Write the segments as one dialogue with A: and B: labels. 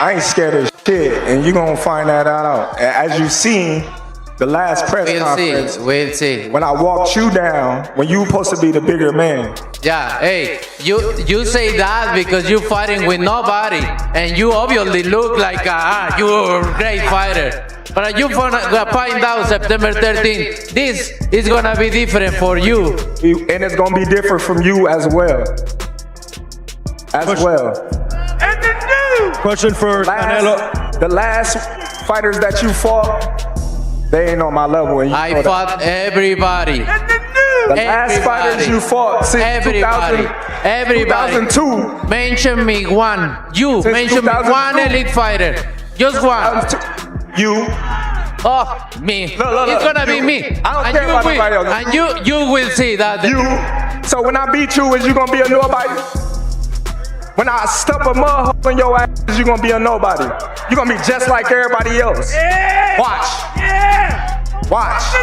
A: I ain't scared of shit, and you gonna find that out. As you seen, the last press conference,
B: we'll see.
A: when I walked you down, when you supposed to be the bigger man.
B: Yeah, hey, you say that because you fighting with nobody, and you obviously look like you're a great fighter. But you find out September 13th, this is gonna be different for you.
A: And it's gonna be different from you as well.
C: And the new question for Canelo.
A: The last fighters that you fought, they ain't on my level. And
B: I fought everybody.
C: And the new
A: The last fighters you fought since 2002.
B: Mention me one. You
A: Since
B: mention me
A: 2002.
B: one elite fighter. Just one.
A: You.
B: Oh, me.
A: Look.
B: It's gonna be me.
A: I don't care about nobody else.
B: And you will see that.
A: You. So when I beat you, is you gonna be a nobody? When I stuff a mud hole in your ass, is you gonna be a nobody? You gonna be just like everybody else.
C: yeah,
A: Watch.
C: yeah,
A: Watch.
C: the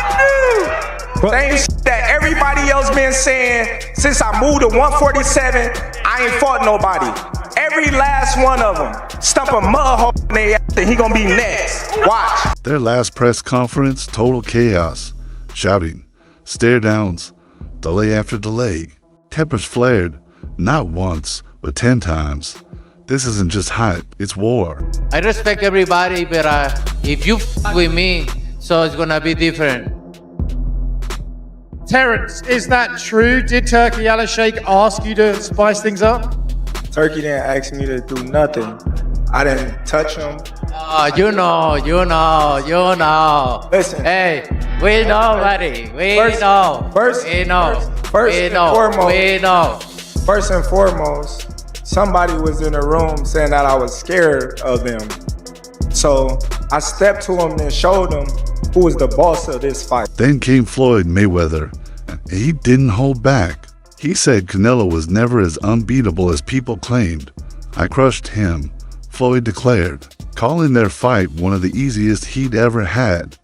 C: new.
A: Same shit that everybody else been saying since I moved to 147. I ain't fought nobody. Every last one of them stump a mud hole in their ass, and he gonna be next. Watch.
D: Their last press conference, total chaos. Shouting, stare downs, delay after delay. Tempers flared, not once, but 10 times. This isn't just hype, it's war.
B: I respect everybody, but if you f with me, so it's gonna be different.
E: Terence, is that true? Did Turkey Al Sheikh ask you to spice things up?
A: Turkey didn't ask me to do nothing. I didn't touch him.
B: You know.
A: Listen.
B: Hey, we know, buddy. We know.
A: First and foremost, somebody was in the room saying that I was scared of them. So I stepped to him and showed him who was the boss of this fight.
D: Then came Floyd Mayweather, and he didn't hold back. He said Canelo was never as unbeatable as people claimed. I crushed him, Floyd declared, calling their fight one of the easiest he'd ever had.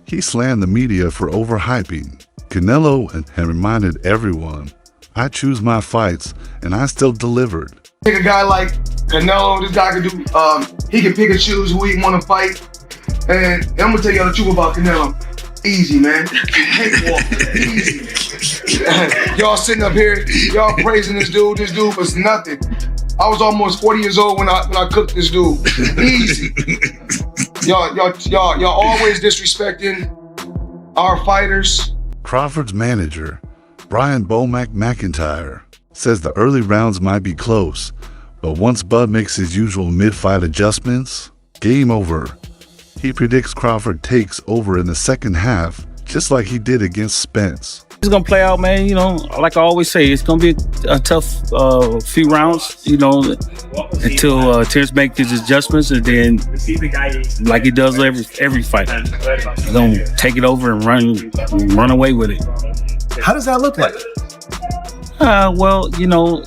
D: He slammed the media for overhyping Canelo and reminded everyone, I choose my fights, and I still delivered.
F: Pick a guy like Canelo, this guy can do, he can pick and choose who he want to fight. And I'm gonna tell y'all the truth about Canelo. Easy, man. Easy. Y'all sitting up here, y'all praising this dude was nothing. I was almost 40 years old when I cooked this dude. Easy. Y'all always disrespecting our fighters.
D: Crawford's manager, Brian Bomack McIntyre, says the early rounds might be close, but once Bud makes his usual mid-fight adjustments, game over. He predicts Crawford takes over in the second half, just like he did against Spence.
G: It's gonna play out, man. You know, like I always say, it's gonna be a tough few rounds. You know, until Terence makes his adjustments, and then, like he does every fight, he's gonna take it over and run away with it.
C: How does that look like?
G: Well, you know,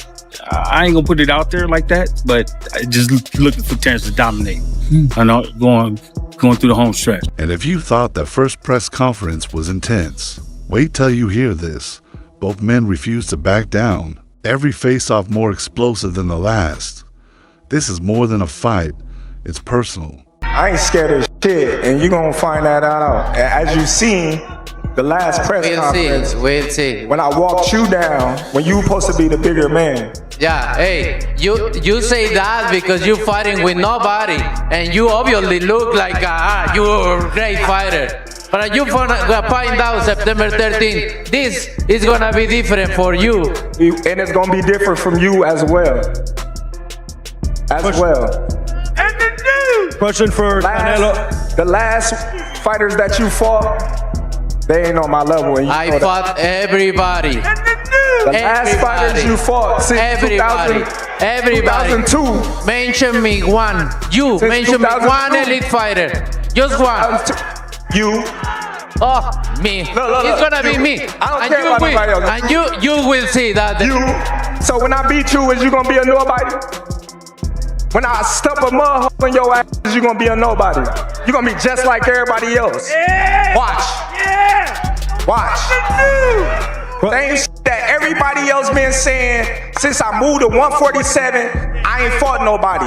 G: I ain't gonna put it out there like that, but I just looking for Terence to dominate. I know going through the home stretch.
D: And if you thought the first press conference was intense, wait till you hear this. Both men refuse to back down. Every face-off more explosive than the last. This is more than a fight. It's personal.
A: I ain't scared of shit, and you gonna find that out. As you seen, the last press conference,
B: We'll see.
A: when I walked you down, when you supposed to be the bigger man.
B: Yeah, hey, you say that because you fighting with nobody, and you obviously look like you're a great fighter. But you find out September 13th, this is gonna be different for you.
A: And it's gonna be different from you as well.
C: And the new
E: Question for Canelo.
A: The last fighters that you fought, they ain't on my level. And you
B: I
A: know that.
B: fought everybody.
C: and the new.
A: The last fighters you fought since 2002.
B: Mention me one. You
A: Since
B: mention me
A: 2002.
B: one elite fighter. Just one.
A: You.
B: Oh, me.
A: Look.
B: It's gonna be me.
A: I don't care about nobody else.
B: And you will see that.
A: You. So when I beat you, is you gonna be a nobody? When I stuff a mud hole in your ass, is you gonna be a nobody? You gonna be just like everybody else.
C: Yeah,
A: Watch.
C: yeah,
A: Watch.
C: the new.
A: Same shit that everybody else been saying since I moved to 147. I ain't fought nobody.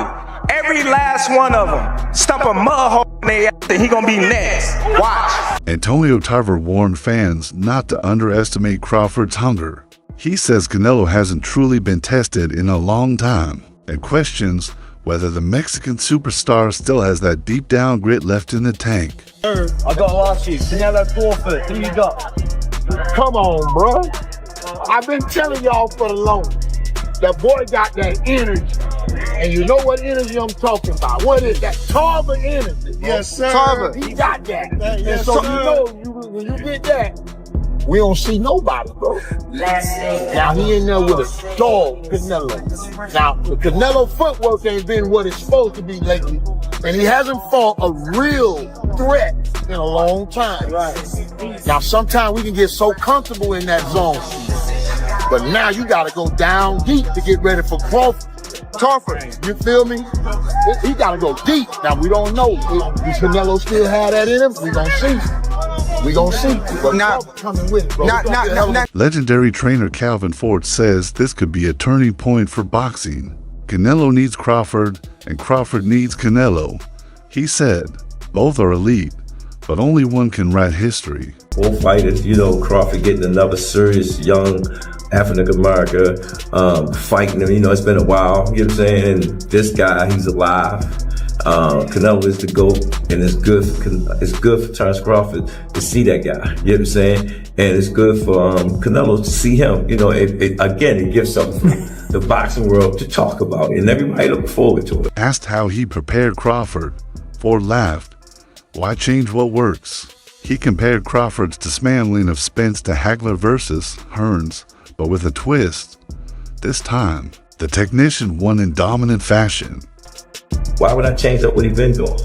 A: Every last one of them. Stump a mud hole in their ass and he gonna be next. Watch.
D: Antonio Tarver warned fans not to underestimate Crawford's hunger. He says Canelo hasn't truly been tested in a long time and questions whether the Mexican superstar still has that deep down grit left in the tank.
H: I gotta ask you, Canelo Crawford, who you got?
I: Come on, bro. I've been telling y'all for the longest. That boy got that energy. And you know what energy I'm talking about. What is that? Tarver energy. Bro.
H: Yes, sir.
I: Tarver. He got that.
H: Yes,
I: and so
H: sir.
I: you know, when you get that, we don't see nobody, bro. Now he in there with a dog, Canelo. Now, the Canelo footwork ain't been what it's supposed to be lately. And he hasn't fought a real threat in a long time. Right. Now, sometimes we can get so comfortable in that zone. But now you got to go down deep to get ready for Crawford. You feel me? He got to go deep. Now, we don't know. Does Canelo still have that in him? We going to see. We gonna see. But now coming with it, bro.
D: Legendary trainer Calvin Ford says this could be a turning point for boxing. Canelo needs Crawford, and Crawford needs Canelo. He said, both are elite, but only one can write history.
J: Both fighters, Crawford getting another serious young African-American fighting him. It's been a while, you know what I'm saying? And this guy, he's alive. Canelo is the GOAT, and it's good for Terence Crawford to see that guy, you know what I'm saying? And it's good for Canelo to see him. It gives something for the boxing world to talk about, and everybody looking forward to it.
D: Asked how he prepared Crawford, Ford laughed. Why change what works? He compared Crawford's dismantling of Spence to Hagler versus Hearns, but with a twist. This time, the technician won in dominant fashion.
J: Why would I change up what he's been doing?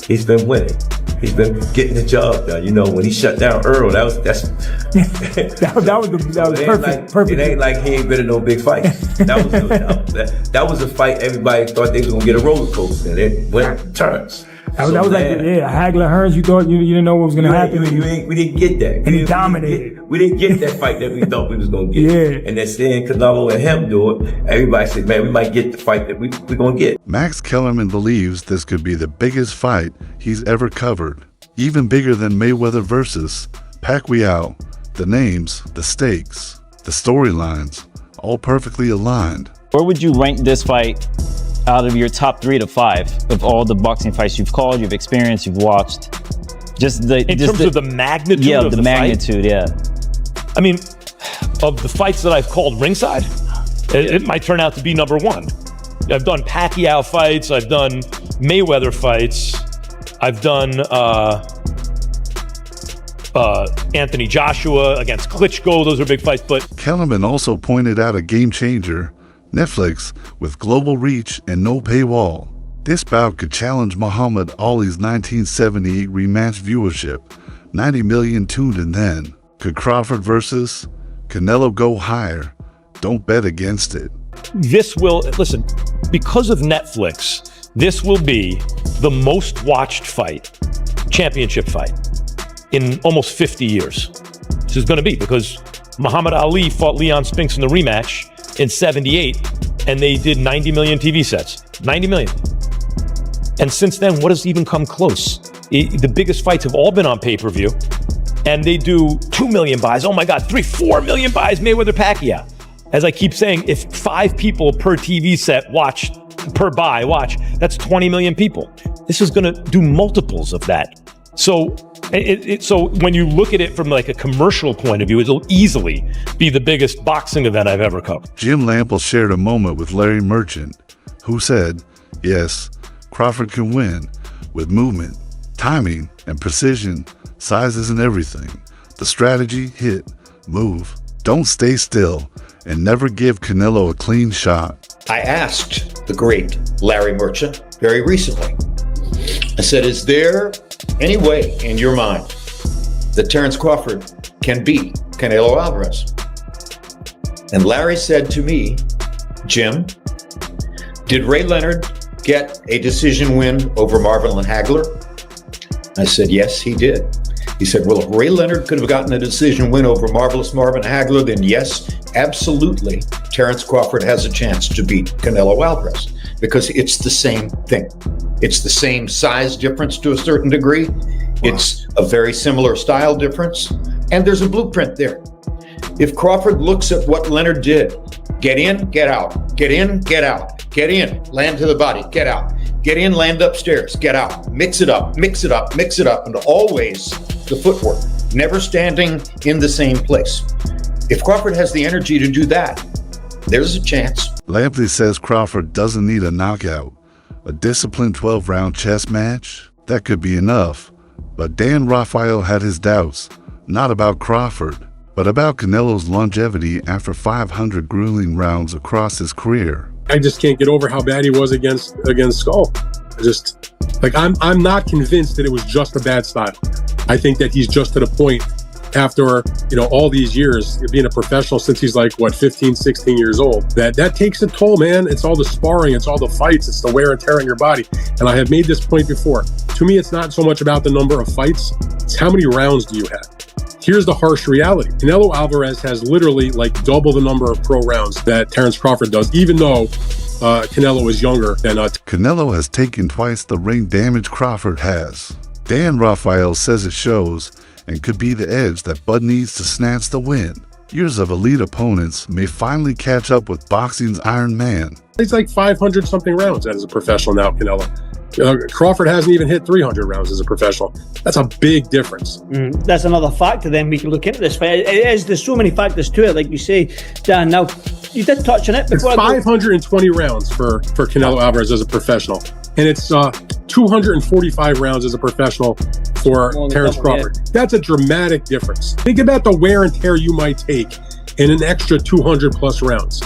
J: He's been winning. He's been getting the job done. When he shut down Earl, that was perfect. It ain't like he ain't been in no big fight. That was a fight everybody thought they was gonna get a roller coaster, and it went to Terence.
K: That was Hagler Hearns. You thought you didn't know what was gonna happen.
J: We didn't get that.
K: And he dominated.
J: We didn't get that fight that we thought we was gonna get.
K: Yeah.
J: And then seeing Canelo and him do it, everybody said, "Man, we might get the fight that we're gonna get."
D: Max Kellerman believes this could be the biggest fight he's ever covered, even bigger than Mayweather versus Pacquiao. The names, the stakes, the storylines, all perfectly aligned.
L: Where would you rank this fight out of your top 3 to 5 of all the boxing fights you've called, you've experienced, you've watched?
M: In terms of the magnitude of the
L: magnitude,
M: fight?
L: Yeah.
M: I mean, of the fights that I've called ringside, it might turn out to be number 1. I've done Pacquiao fights, I've done Mayweather fights, I've done Anthony Joshua against Klitschko. Those are big fights, but
D: Kellerman also pointed out a game changer, Netflix, with global reach and no paywall. This bout could challenge Muhammad Ali's 1978 rematch viewership. 90 million tuned in then. Could Crawford versus Canelo go higher? Don't bet against it.
M: this will, listen, because of Netflix, this will be the most watched fight, championship fight, in almost 50 years. This is going to be because Muhammad Ali fought Leon Spinks in the rematch in 78, and they did 90 million TV sets. 90 million. And since then, what has even come close? The biggest fights have all been on pay-per-view, and they do 2 million buys. Oh my God, 4 million buys, Mayweather Pacquiao. As I keep saying, if 5 people per TV set watch, that's 20 million people. This is gonna do multiples of that. So, so when you look at it from like a commercial point of view, it'll easily be the biggest boxing event I've ever covered.
D: Jim Lample shared a moment with Larry Merchant, who said, yes, Crawford can win with movement, timing, and precision. Size isn't everything. The strategy, hit, move, don't stay still, and never give Canelo a clean shot.
N: I asked the great Larry Merchant very recently. I said, is there any way in your mind that Terence Crawford can beat Canelo Alvarez? And Larry said to me, Jim, did Ray Leonard get a decision win over Marvin Hagler? I said, yes, he did. He said, well, if Ray Leonard could have gotten a decision win over Marvelous Marvin Hagler, then yes, absolutely, Terence Crawford has a chance to beat Canelo Alvarez. because it's the same thing. It's the same size difference to a certain degree. It's a very similar style difference, and there's a blueprint there. If Crawford looks at what Leonard did, get in, get out, get in, get out, get in, land to the body, get out, get in, land upstairs, get out, mix it up, mix it up, mix it up, and always the footwork, never standing in the same place. If Crawford has the energy to do that, there's a chance.
D: Lampley says Crawford doesn't need a knockout. A disciplined 12-round chess match? That could be enough. But Dan Rafael had his doubts, not about Crawford, but about Canelo's longevity after 500 grueling rounds across his career.
O: I just can't get over how bad he was against Skull. I'm not convinced that it was just a bad style. I think that he's just to the point after, all these years being a professional since he's 15, 16 years old, that takes a toll, man. It's all the sparring, it's all the fights, it's the wear and tear on your body. And I have made this point before. To me, it's not so much about the number of fights, it's how many rounds do you have. Here's the harsh reality. Canelo Alvarez has literally double the number of pro rounds that Terence Crawford does, even though Canelo is younger than
D: Canelo has taken twice the ring damage Crawford has. Dan Rafael says it shows and could be the edge that Bud needs to snatch the win. Years of elite opponents may finally catch up with boxing's Iron Man.
O: He's 500 something rounds as a professional now, Canelo. Crawford hasn't even hit 300 rounds as a professional. That's a big difference.
H: That's another factor then we can look into this fight. There's so many factors to it, like you say, Dan. Now, you did touch on it before.
O: It's 520 rounds for Canelo Alvarez as a professional. And it's 245 rounds as a professional for Terence Crawford. That's a dramatic difference. Think about the wear and tear you might take in an extra 200 plus rounds.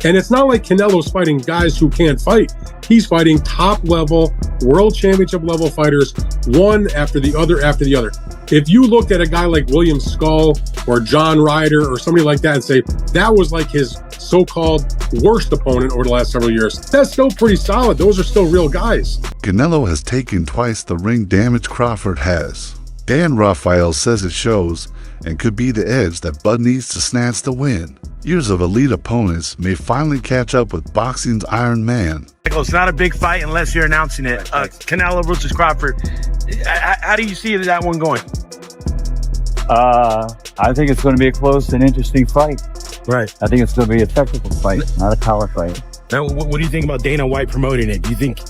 O: And it's not like Canelo's fighting guys who can't fight. He's fighting top level, world championship level fighters, one after the other after the other. If you looked at a guy like William Skull or John Ryder or somebody like that and say, that was his so-called worst opponent over the last several years, that's still pretty solid. Those are still real guys.
D: Canelo has taken twice the ring damage Crawford has. Dan Rafael says it shows and could be the edge that Bud needs to snatch the win. Years of elite opponents may finally catch up with boxing's Iron Man.
P: It's not a big fight unless you're announcing it. Canelo versus Crawford. How do you see that one going?
Q: I think it's going to be a close and interesting fight.
P: Right.
Q: I think it's going to be a technical fight, not a power fight.
P: Now, what do you think about Dana White promoting it? Do you think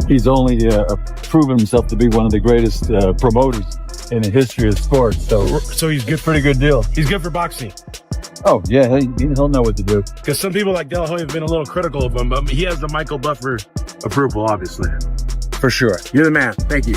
Q: he's only proven himself to be one of the greatest promoters in the history of sports?
P: So he's good, pretty good deal. He's good for boxing.
Q: Oh yeah, he'll know what to do.
P: Because some people like De La Hoya have been a little critical of him, but he has the Michael Buffer approval, obviously. For sure. You're the man. Thank you.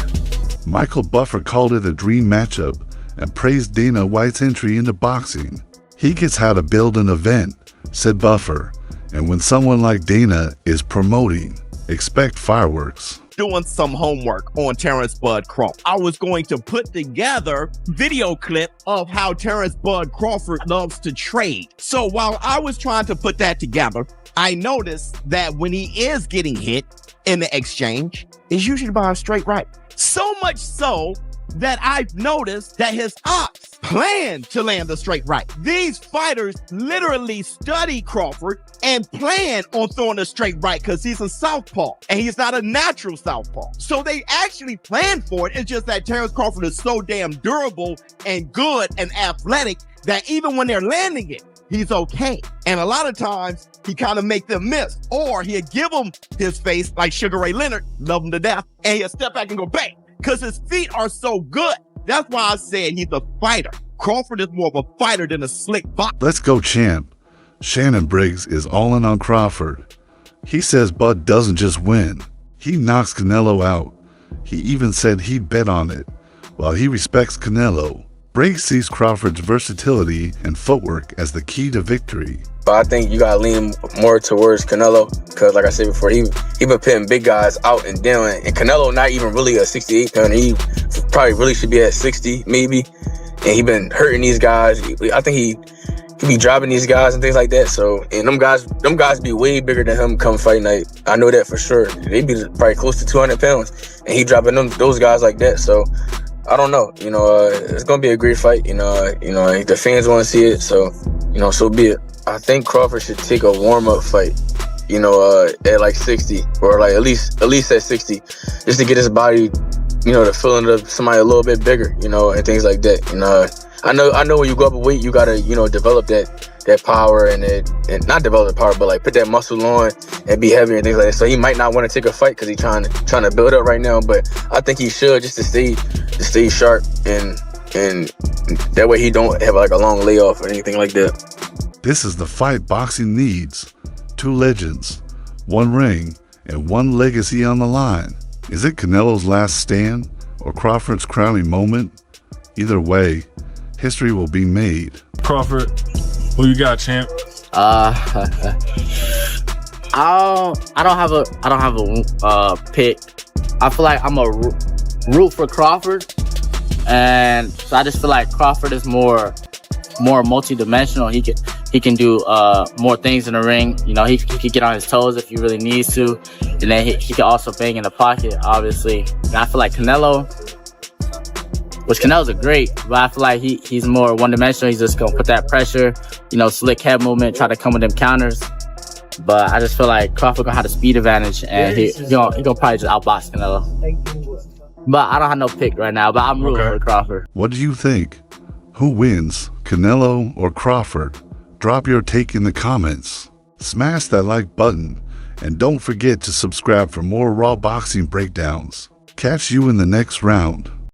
D: Michael Buffer called it a dream matchup and praised Dana White's entry into boxing. He gets how to build an event, said Buffer, and when someone like Dana is promoting, expect fireworks.
R: Doing some homework on Terence Bud Crawford. I was going to put together video clip of how Terence Bud Crawford loves to trade. So while I was trying to put that together, I noticed that when he is getting hit in the exchange, it's usually by a straight right. So much so that I've noticed that his ops plan to land a straight right. These fighters literally study Crawford and plan on throwing a straight right because he's a southpaw and he's not a natural southpaw. So they actually plan for it. It's just that Terence Crawford is so damn durable and good and athletic that even when they're landing it, he's okay. And a lot of times he kind of make them miss, or he'll give them his face like Sugar Ray Leonard, love him to death, and he'll step back and go bang. Because his feet are so good. That's why I said he's a fighter. Crawford is more of a fighter than a slick boxer.
D: Let's go, champ. Shannon Briggs is all in on Crawford. He says Bud doesn't just win. He knocks Canelo out. He even said he'd bet on it. While he respects Canelo, Briggs sees Crawford's versatility and footwork as the key to victory.
S: But I think you gotta lean more towards Canelo because, like I said before, he been pitting big guys out and down, and Canelo not even really a 68 pounder. He probably really should be at 60 maybe, and he been hurting these guys. I think he be dropping these guys and things like that. So, and them guys be way bigger than him come fight night. I know that for sure. They be probably close to 200 pounds, and he dropping those guys like that. So, I don't know. It's gonna be a great fight. The fans want to see it. So, so be it. I think Crawford should take a warm-up fight you know, at like 60 or like at least at 60, just to get his body, you know, the feeling of somebody a little bit bigger, you know, and things like that. You know, I know when you go up a weight, you gotta, you know, develop that power and not develop the power, but like put that muscle on and be heavier and things like that. So he might not want to take a fight because he's trying to build up right now, but I think he should, just to stay sharp and that way he don't have like a long layoff or anything like that.
D: This is the fight boxing needs. 2 legends, 1 ring, and 1 legacy on the line. Is it Canelo's last stand or Crawford's crowning moment? Either way, history will be made.
K: Crawford, who you got, champ?
T: I don't have a pick. I feel like I'm a root for Crawford, and so I just feel like Crawford is more multi-dimensional. He can do more things in the ring. You know, he can get on his toes if he really needs to, and then he can also bang in the pocket, obviously. And I feel like Canelo's a great, but I feel like he's more one-dimensional. He's just gonna put that pressure, you know, slick head movement, try to come with them counters. But I just feel like Crawford gonna have the speed advantage, and he gonna probably just outbox Canelo. But I don't have no pick right now, but I'm rooting for Crawford.
D: What do you think? Who wins, Canelo or Crawford? Drop your take in the comments. Smash that like button, and don't forget to subscribe for more raw boxing breakdowns. Catch you in the next round.